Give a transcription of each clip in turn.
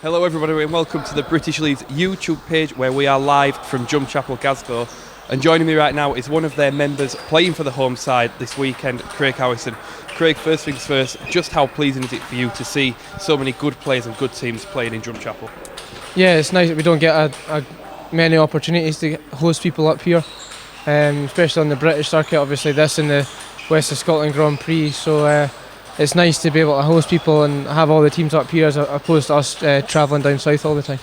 Hello everybody and welcome to the British League's YouTube page where we are live from Drumchapel, Glasgow, and joining me right now is one of their members playing for the home side this weekend, Craig Howieson. Craig, first things first, just how pleasing is it for you to see so many good players and good teams playing in Drumchapel? Yeah, it's nice that we don't get many opportunities to host people up here, especially on the British circuit, obviously this and the West of Scotland Grand Prix, so it's nice to be able to host people and have all the teams up here as opposed to us travelling down south all the time.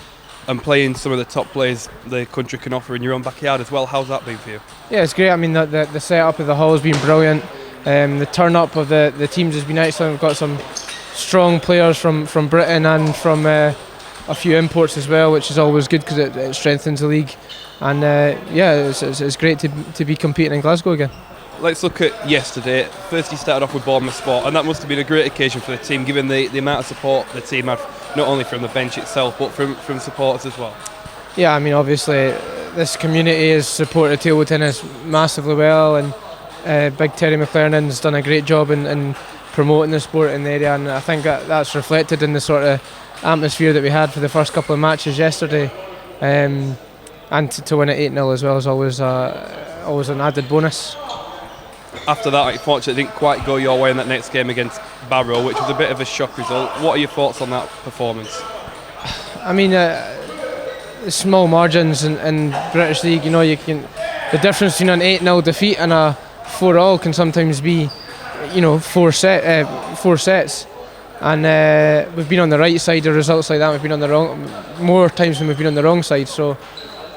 And playing some of the top players the country can offer in your own backyard as well, how's that been for you? Yeah, it's great. I mean, the setup of the hall has been brilliant. The turn up of the teams has been excellent. We've got some strong players from Britain and from a few imports as well, which is always good because it strengthens the league. And yeah, it's great to be competing in Glasgow again. Let's look at yesterday. First you started off with Bournemouth Sport, and that must have been a great occasion for the team given the amount of support the team had, not only from the bench itself but from supporters as well. Yeah, I mean obviously this community has supported table tennis massively well, and Big Terry McLernan's done a great job in promoting the sport in the area, and I think that's reflected in the sort of atmosphere that we had for the first couple of matches yesterday, and to win it 8-0 as well is always an added bonus. After that, unfortunately, it didn't quite go your way in that next game against Barrow, which was a bit of a shock result. What are your thoughts on that performance? I mean, small margins in British League, you know, the difference between an 8-0 defeat and a 4-all can sometimes be, you know, four sets. And we've been on the right side of results like that. We've been on the wrong more times than we've been on the wrong side. So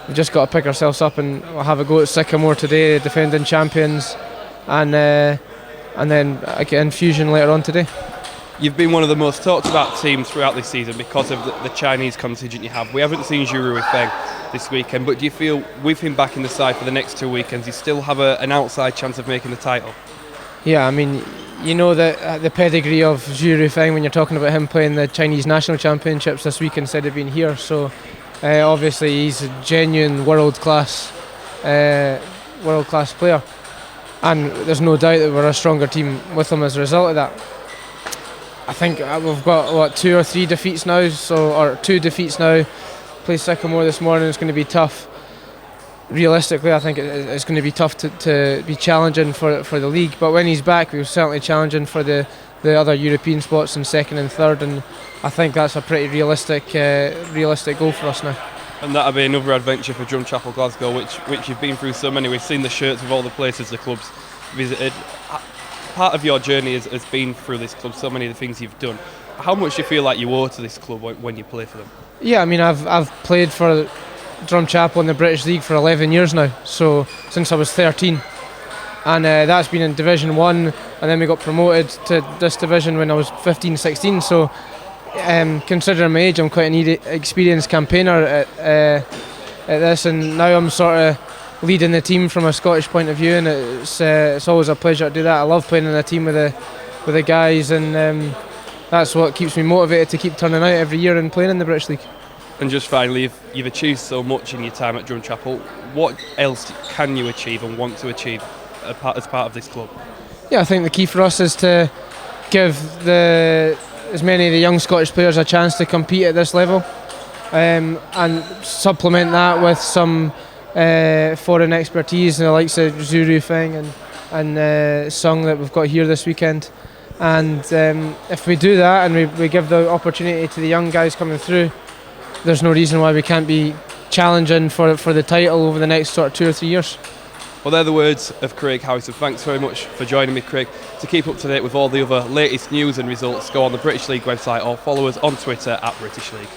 we've just got to pick ourselves up and we'll have a go at Sycamore today, defending champions. And then again Fusion later on today. You've been one of the most talked about teams throughout this season because of the Chinese contingent you have. We haven't seen Zhu Feng this weekend, but do you feel with him back in the side for the next 2 weekends you still have an outside chance of making the title? Yeah, I mean, you know that the pedigree of Zhu Feng when you're talking about him playing the Chinese National Championships this week instead of being here, so obviously he's a genuine world-class player. And there's no doubt that we're a stronger team with them as a result of that. I think we've got 2 or 3 defeats now, or 2 defeats now. Play Sycamore this morning. It's going to be tough. Realistically, I think it's going to be tough to be challenging for the league. But when he's back, we're certainly challenging for the other European spots in 2nd and 3rd, and I think that's a pretty realistic goal for us now. And that'll be another adventure for Drumchapel Glasgow, which you've been through so many. We've seen the shirts of all the places the club's visited. Part of your journey has been through this club, so many of the things you've done. How much do you feel like you owe to this club when you play for them? Yeah, I mean, I've played for Drumchapel in the British League for 11 years now, so since I was 13. And that's been in Division 1, and then we got promoted to this division when I was 15, 16, so considering my age, I'm quite an experienced campaigner at this, and now I'm sort of leading the team from a Scottish point of view, and it's always a pleasure to do that. I love playing in a team with the guys, and that's what keeps me motivated to keep turning out every year and playing in the British League. And just finally, you've achieved so much in your time at Drumchapel. What else can you achieve and want to achieve as part of this club? Yeah, I think the key for us is to give as many of the young Scottish players a chance to compete at this level, and supplement that with some foreign expertise, the likes of Zhu Feng and Sung that we've got here this weekend. And if we do that and we give the opportunity to the young guys coming through, there's no reason why we can't be challenging for the title over the next sort of 2 or 3 years. Well, they're the words of Craig Howieson. Thanks very much for joining me, Craig. To keep up to date with all the other latest news and results, go on the British League website or follow us on Twitter @British League.